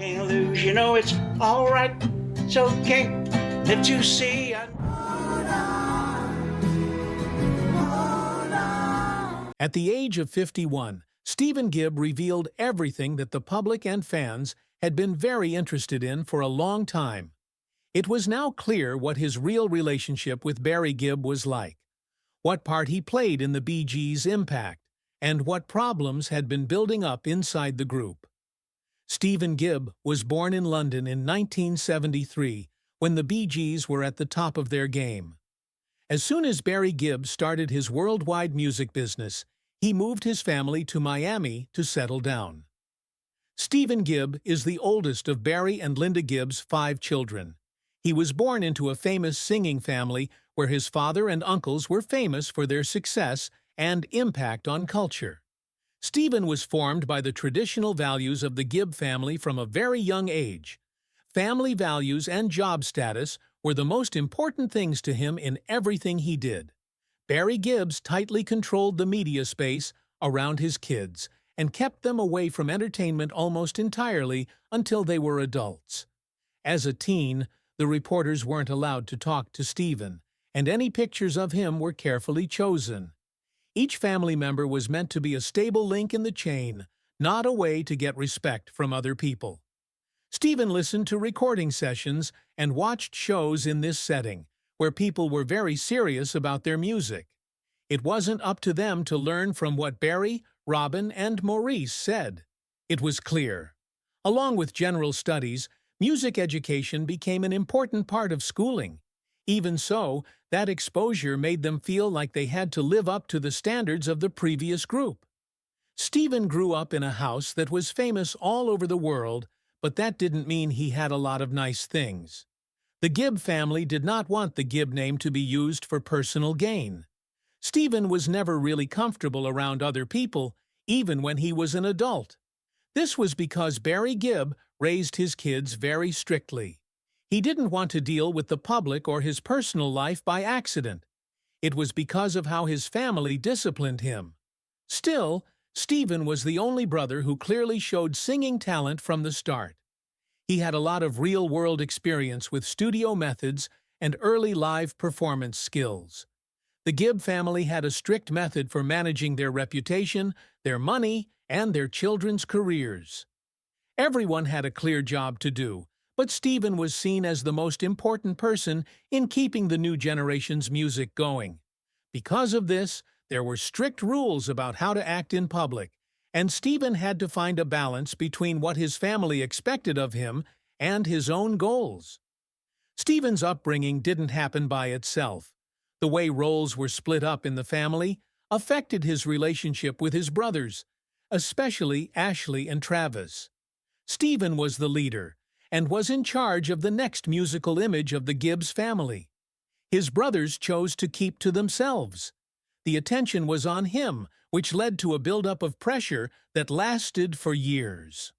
Can't lose, you know it's all right. It's okay. Live to see. At the age of 51, Stephen Gibb revealed everything that the public and fans had been very interested in for a long time. It was now clear what his real relationship with Barry Gibb was like, what part he played in the Bee Gees' impact, and what problems had been building up inside the group. Stephen Gibb was born in London in 1973, when the Bee Gees were at the top of their game. As soon as Barry Gibb started his worldwide music business, he moved his family to Miami to settle down. Stephen Gibb is the oldest of Barry and Linda Gibb's 5 children. He was born into a famous singing family where his father and uncles were famous for their success and impact on culture. Stephen was formed by the traditional values of the Gibb family from a very young age. Family values and job status were the most important things to him in everything he did. Barry Gibb tightly controlled the media space around his kids and kept them away from entertainment almost entirely until they were adults. As a teen, the reporters weren't allowed to talk to Stephen, and any pictures of him were carefully chosen. Each family member was meant to be a stable link in the chain, not a way to get respect from other people. Stephen listened to recording sessions and watched shows in this setting, where people were very serious about their music. It wasn't up to them to learn from what Barry, Robin, and Maurice said. It was clear. Along with general studies, music education became an important part of schooling. Even so, that exposure made them feel like they had to live up to the standards of the previous group. Stephen grew up in a house that was famous all over the world, but that didn't mean he had a lot of nice things. The Gibb family did not want the Gibb name to be used for personal gain. Stephen was never really comfortable around other people, even when he was an adult. This was because Barry Gibb raised his kids very strictly. He didn't want to deal with the public or his personal life by accident. It was because of how his family disciplined him. Still, Stephen was the only brother who clearly showed singing talent from the start. He had a lot of real-world experience with studio methods and early live performance skills. The Gibb family had a strict method for managing their reputation, their money, and their children's careers. Everyone had a clear job to do, but Stephen was seen as the most important person in keeping the new generation's music going. Because of this, there were strict rules about how to act in public, and Stephen had to find a balance between what his family expected of him and his own goals. Stephen's upbringing didn't happen by itself. The way roles were split up in the family affected his relationship with his brothers, especially Ashley and Travis. Stephen was the leader and was in charge of the next musical image of the Gibbs family. His brothers chose to keep to themselves. The attention was on him, which led to a buildup of pressure that lasted for years.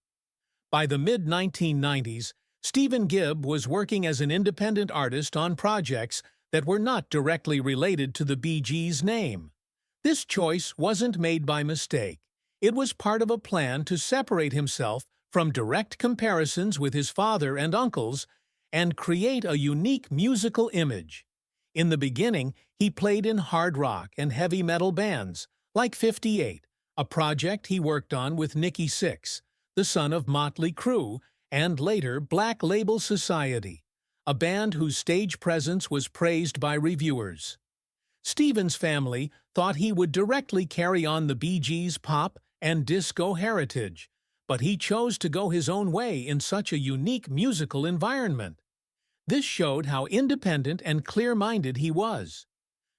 By the mid-1990s, Stephen Gibb was working as an independent artist on projects that were not directly related to the Bee Gees' name. This choice wasn't made by mistake. It was part of a plan to separate himself from direct comparisons with his father and uncles and create a unique musical image. In the beginning, he played in hard rock and heavy metal bands, like 58, a project he worked on with Nikki Sixx, the son of Motley Crue, and later Black Label Society, a band whose stage presence was praised by reviewers. Stephen's family thought he would directly carry on the Bee Gees' pop and disco heritage, but he chose to go his own way in such a unique musical environment. This showed how independent and clear-minded he was.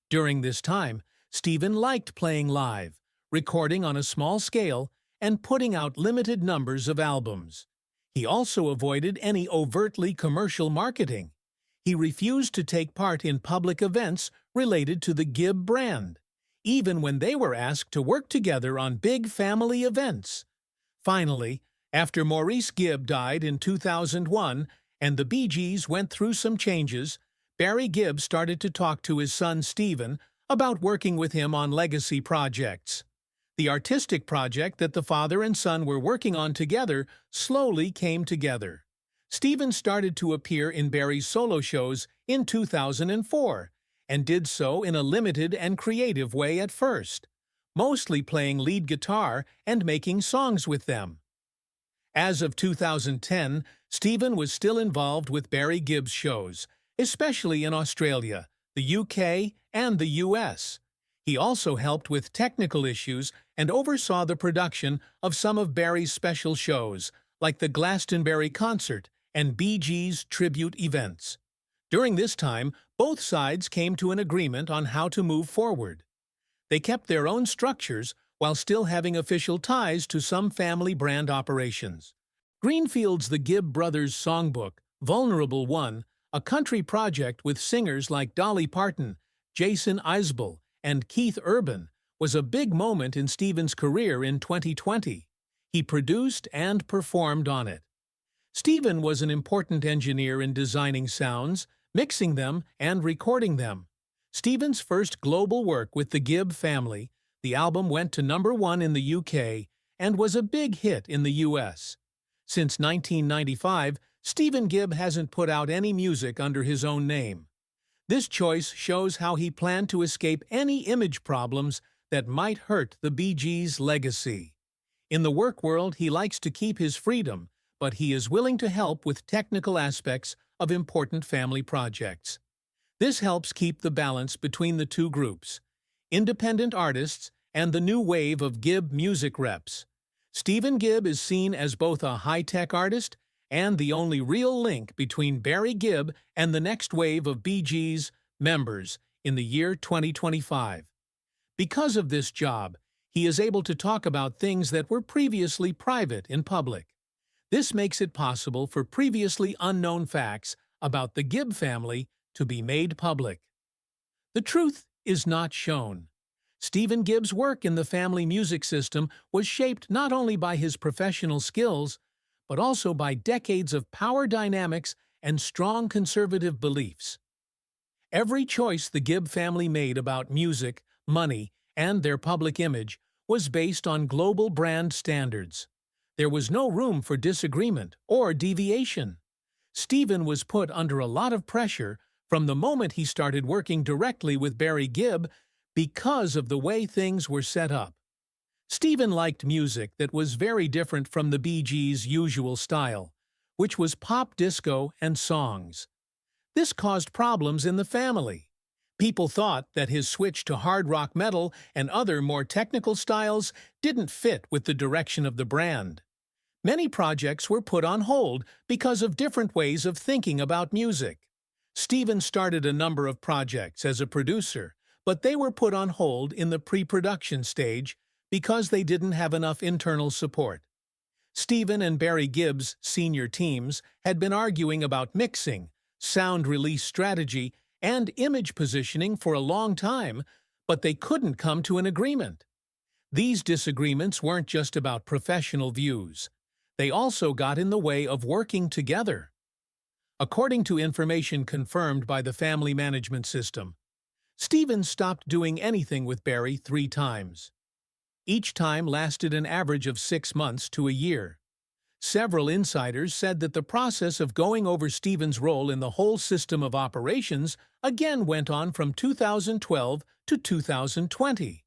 During this time, Stephen liked playing live, recording on a small scale, and putting out limited numbers of albums. He also avoided any overtly commercial marketing. He refused to take part in public events related to the Gibb brand, even when they were asked to work together on big family events. Finally, after Maurice Gibb died in 2001 and the Bee Gees went through some changes, Barry Gibb started to talk to his son Stephen about working with him on legacy projects. The artistic project that the father and son were working on together slowly came together. Stephen started to appear in Barry's solo shows in 2004, and did so in a limited and creative way at first, mostly playing lead guitar and making songs with them. As of 2010, Stephen was still involved with Barry Gibb's shows, especially in Australia, the UK, and the US. He also helped with technical issues and oversaw the production of some of Barry's special shows, like the Glastonbury concert and Bee Gees tribute events. During this time, both sides came to an agreement on how to move forward. They kept their own structures while still having official ties to some family brand operations. Greenfield's The Gibb Brothers songbook, Vulnerable One, a country project with singers like Dolly Parton, Jason Isbell, and Keith Urban, was a big moment in Stephen's career in 2020. He produced and performed on it. Stephen was an important engineer in designing sounds, mixing them, and recording them. Stephen's first global work with the Gibb family, the album went to #1 in the UK and was a big hit in the US. Since 1995, Stephen Gibb hasn't put out any music under his own name. This choice shows how he planned to escape any image problems that might hurt the Bee Gees' legacy. In the work world, he likes to keep his freedom, but he is willing to help with technical aspects of important family projects. This helps keep the balance between the two groups, independent artists and the new wave of Gibb music reps. Stephen Gibb is seen as both a high-tech artist and the only real link between Barry Gibb and the next wave of Bee Gees members in the year 2025. Because of this job, he is able to talk about things that were previously private in public. This makes it possible for previously unknown facts about the Gibb family to be made public. The truth is not shown. Stephen Gibb's work in the family music system was shaped not only by his professional skills, but also by decades of power dynamics and strong conservative beliefs. Every choice the Gibb family made about music, money, and their public image was based on global brand standards. There was no room for disagreement or deviation. Stephen was put under a lot of pressure from the moment he started working directly with Barry Gibb because of the way things were set up. Stephen liked music that was very different from the Bee Gees' usual style, which was pop disco and songs. This caused problems in the family. People thought that his switch to hard rock metal and other more technical styles didn't fit with the direction of the brand. Many projects were put on hold because of different ways of thinking about music. Stephen started a number of projects as a producer, but they were put on hold in the pre-production stage because they didn't have enough internal support. Stephen and Barry Gibb's senior teams had been arguing about mixing, sound release strategy, and image positioning for a long time, but they couldn't come to an agreement. These disagreements weren't just about professional views. They also got in the way of working together. According to information confirmed by the family management system, Stephen stopped doing anything with Barry 3 times. Each time lasted an average of 6 months to a year. Several insiders said that the process of going over Stephen's role in the whole system of operations again went on from 2012 to 2020.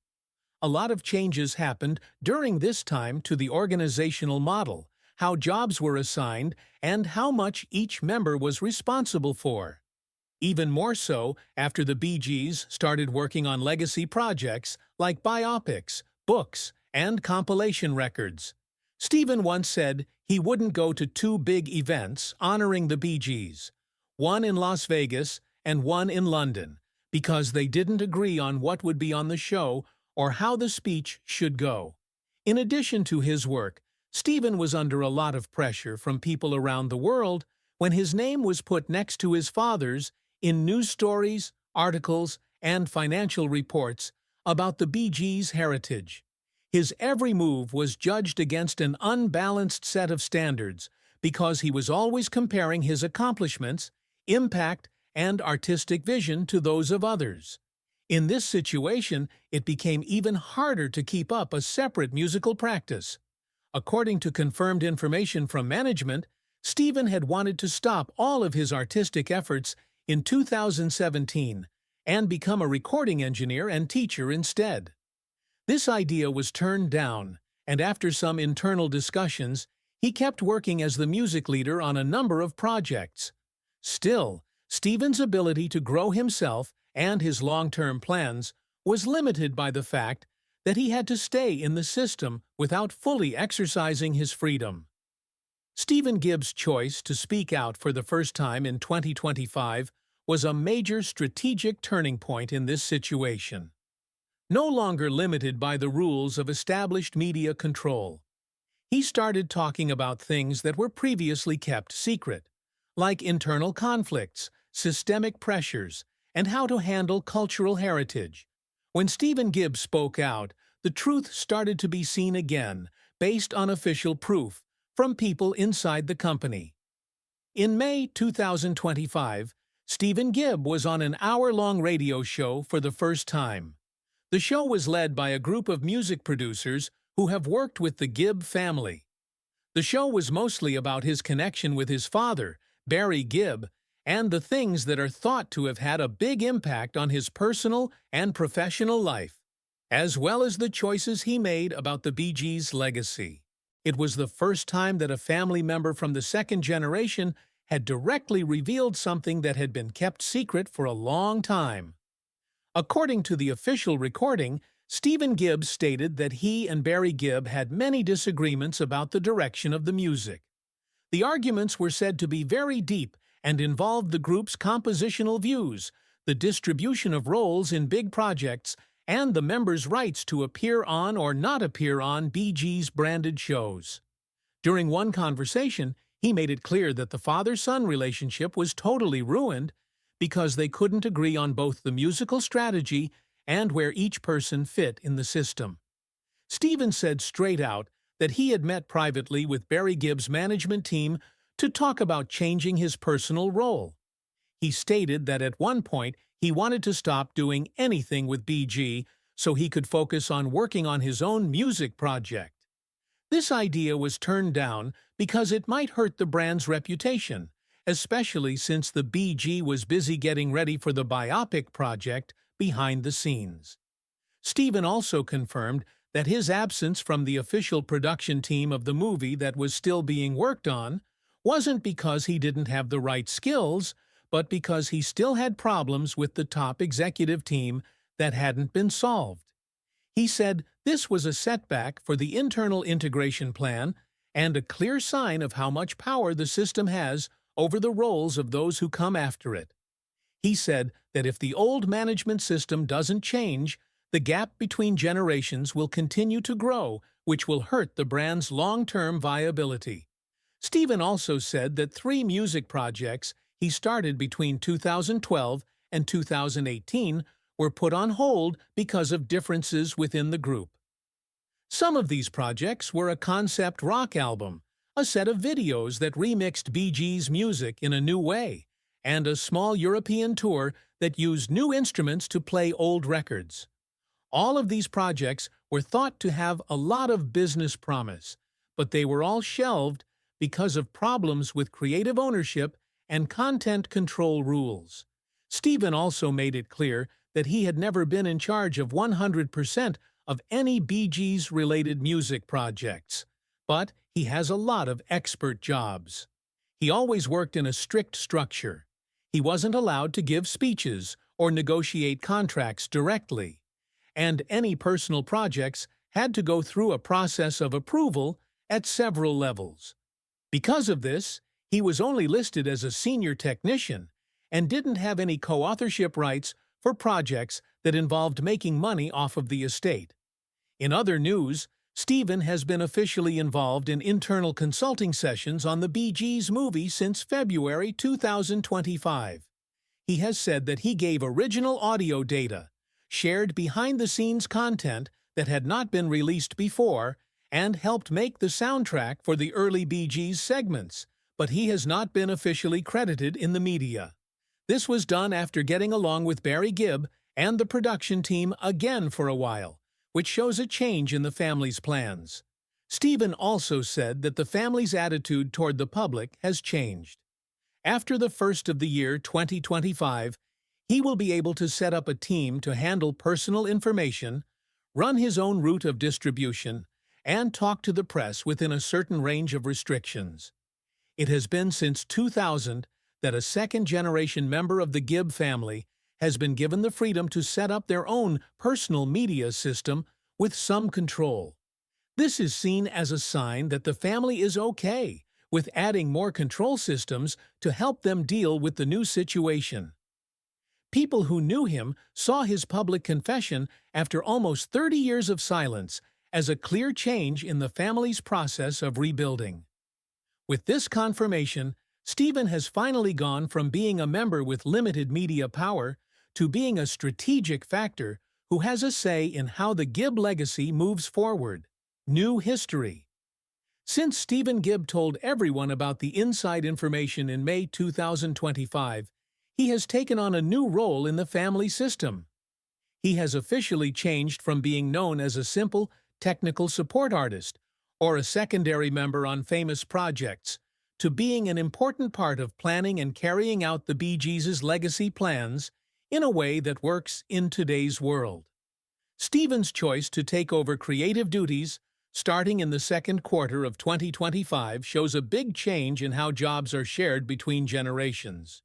A lot of changes happened during this time to the organizational model, how jobs were assigned, and how much each member was responsible for. Even more so after the Bee Gees started working on legacy projects like biopics, books, and compilation records. Stephen once said he wouldn't go to 2 big events honoring the Bee Gees, one in Las Vegas and one in London, because they didn't agree on what would be on the show or how the speech should go. In addition to his work, Stephen was under a lot of pressure from people around the world when his name was put next to his father's in news stories, articles, and financial reports about the Bee Gees' heritage. His every move was judged against an unbalanced set of standards because he was always comparing his accomplishments, impact, and artistic vision to those of others. In this situation, it became even harder to keep up a separate musical practice. According to confirmed information from management, Stephen had wanted to stop all of his artistic efforts in 2017 and become a recording engineer and teacher instead. This idea was turned down, and after some internal discussions, he kept working as the music leader on a number of projects. Still, Stephen's ability to grow himself and his long-term plans was limited by the fact that he had to stay in the system without fully exercising his freedom. Stephen Gibb's choice to speak out for the first time in 2025 was a major strategic turning point in this situation. No longer limited by the rules of established media control, he started talking about things that were previously kept secret, like internal conflicts, systemic pressures, and how to handle cultural heritage. When Stephen Gibb spoke out, the truth started to be seen again, based on official proof from people inside the company. In May 2025, Stephen Gibb was on an hour-long radio show for the first time. The show was led by a group of music producers who have worked with the Gibb family. The show was mostly about his connection with his father, Barry Gibb, and the things that are thought to have had a big impact on his personal and professional life, as well as the choices he made about the Bee Gees' legacy. It was the first time that a family member from the second generation had directly revealed something that had been kept secret for a long time. According to the official recording, Stephen Gibb stated that he and Barry Gibb had many disagreements about the direction of the music. The arguments were said to be very deep and involved the group's compositional views, the distribution of roles in big projects, and the members' rights to appear on or not appear on Bee Gees branded shows. During one conversation, he made it clear that the father-son relationship was totally ruined because they couldn't agree on both the musical strategy and where each person fit in the system. Stephen said straight out that he had met privately with Barry Gibb's management team to talk about changing his personal role. He stated that at one point he wanted to stop doing anything with BG so he could focus on working on his own music project. This idea was turned down because it might hurt the brand's reputation, especially since the BG was busy getting ready for the biopic project behind the scenes. Stephen also confirmed that his absence from the official production team of the movie that was still being worked on wasn't because he didn't have the right skills, but because he still had problems with the top executive team that hadn't been solved. He said this was a setback for the internal integration plan and a clear sign of how much power the system has over the roles of those who come after it. He said that if the old management system doesn't change, the gap between generations will continue to grow, which will hurt the brand's long-term viability. Stephen also said that 3 music projects he started between 2012 and 2018 were put on hold because of differences within the group. Some of these projects were a concept rock album, a set of videos that remixed Bee Gees' music in a new way, and a small European tour that used new instruments to play old records. All of these projects were thought to have a lot of business promise, but they were all shelved because of problems with creative ownership and content control rules. Stephen also made it clear that he had never been in charge of 100% of any Bee Gees-related music projects, but he has a lot of expert jobs. He always worked in a strict structure. He wasn't allowed to give speeches or negotiate contracts directly, and any personal projects had to go through a process of approval at several levels. Because of this, he was only listed as a senior technician and didn't have any co-authorship rights for projects that involved making money off of the estate. In other news, Stephen has been officially involved in internal consulting sessions on the Bee Gees movie since February 2025. He has said that he gave original audio data, shared behind-the-scenes content that had not been released before, and helped make the soundtrack for the early Bee Gees segments, but he has not been officially credited in the media. This was done after getting along with Barry Gibb and the production team again for a while, which shows a change in the family's plans. Stephen also said that the family's attitude toward the public has changed. After the first of the year 2025, he will be able to set up a team to handle personal information, run his own route of distribution, and talk to the press within a certain range of restrictions. It has been since 2000 that a second-generation member of the Gibb family has been given the freedom to set up their own personal media system with some control. This is seen as a sign that the family is okay with adding more control systems to help them deal with the new situation. People who knew him saw his public confession after almost 30 years of silence as a clear change in the family's process of rebuilding. With this confirmation, Stephen has finally gone from being a member with limited media power to being a strategic factor who has a say in how the Gibb legacy moves forward. New history. Since Stephen Gibb told everyone about the inside information in May 2025, he has taken on a new role in the family system. He has officially changed from being known as a simple, technical support artist or a secondary member on famous projects to being an important part of planning and carrying out the Bee Gees' legacy plans in a way that works in today's world. Stephen's choice to take over creative duties starting in the second quarter of 2025 shows a big change in how jobs are shared between generations.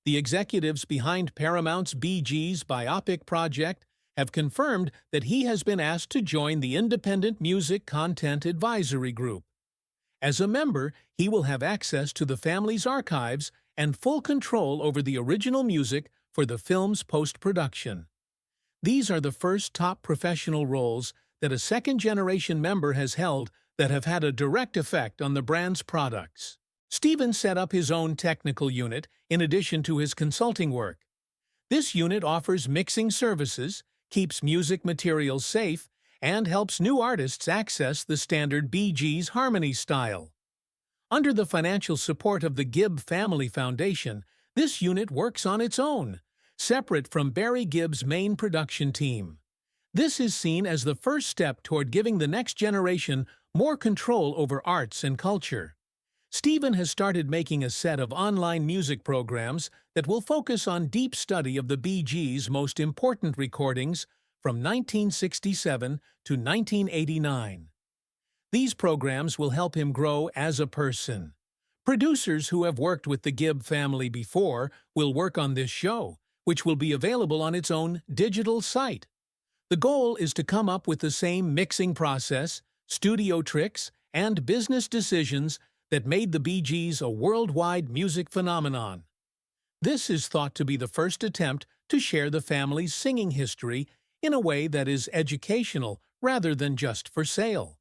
The executives behind Paramount's Bee Gees biopic project have confirmed that he has been asked to join the Independent Music Content Advisory Group. As a member, he will have access to the family's archives and full control over the original music for the film's post-production. These are the first top professional roles that a second-generation member has held that have had a direct effect on the brand's products. Stephen set up his own technical unit in addition to his consulting work. This unit offers mixing services, keeps music materials safe, and helps new artists access the standard Bee Gees harmony style. Under the financial support of the Gibb Family Foundation, this unit works on its own, separate from Barry Gibb's main production team. This is seen as the first step toward giving the next generation more control over arts and culture. Stephen has started making a set of online music programs that will focus on deep study of the Bee Gees' most important recordings from 1967 to 1989. These programs will help him grow as a person. Producers who have worked with the Gibb family before will work on this show, which will be available on its own digital site. The goal is to come up with the same mixing process, studio tricks, and business decisions that made the Bee Gees a worldwide music phenomenon. This is thought to be the first attempt to share the family's singing history in a way that is educational rather than just for sale.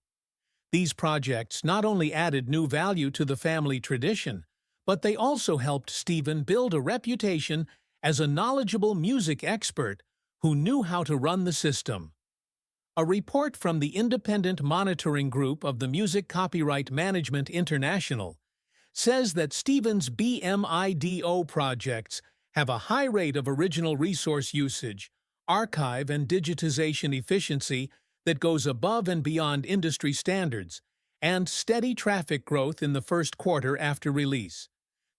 These projects not only added new value to the family tradition, but they also helped Stephen build a reputation as a knowledgeable music expert who knew how to run the system. A report from the independent monitoring group of the Music Copyright Management International says that Stephen's BMIDO projects have a high rate of original resource usage, archive and digitization efficiency that goes above and beyond industry standards, and steady traffic growth in the first quarter after release.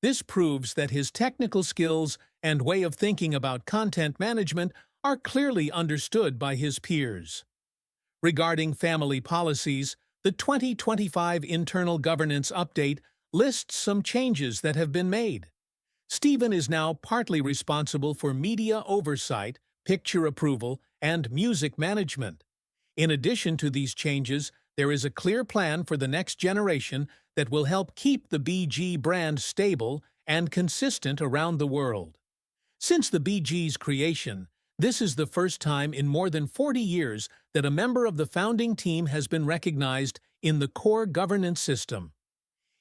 This proves that his technical skills and way of thinking about content management are clearly understood by his peers. Regarding family policies, the 2025 Internal Governance Update lists some changes that have been made. Stephen is now partly responsible for media oversight, picture approval, and music management. In addition to these changes, there is a clear plan for the next generation that will help keep the BG brand stable and consistent around the world. Since the Bee Gees' creation, this is the first time in more than 40 years that a member of the founding team has been recognized in the core governance system.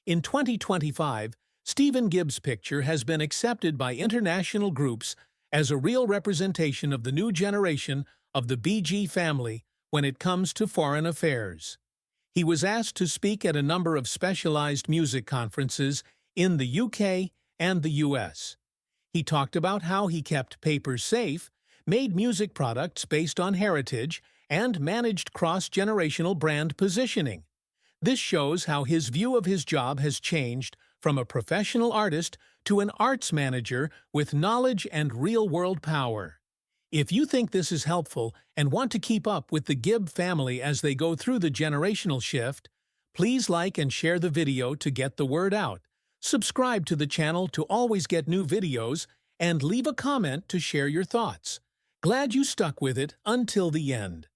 In 2025, Stephen Gibb's picture has been accepted by international groups as a real representation of the new generation of the Bee Gee family when it comes to foreign affairs. He was asked to speak at a number of specialized music conferences in the UK and the US. He talked about how he kept papers safe made music products based on heritage, and managed cross-generational brand positioning. This shows how his view of his job has changed from a professional artist to an arts manager with knowledge and real-world power. If you think this is helpful and want to keep up with the Gibb family as they go through the generational shift, please like and share the video to get the word out. Subscribe to the channel to always get new videos, and leave a comment to share your thoughts. Glad you stuck with it until the end.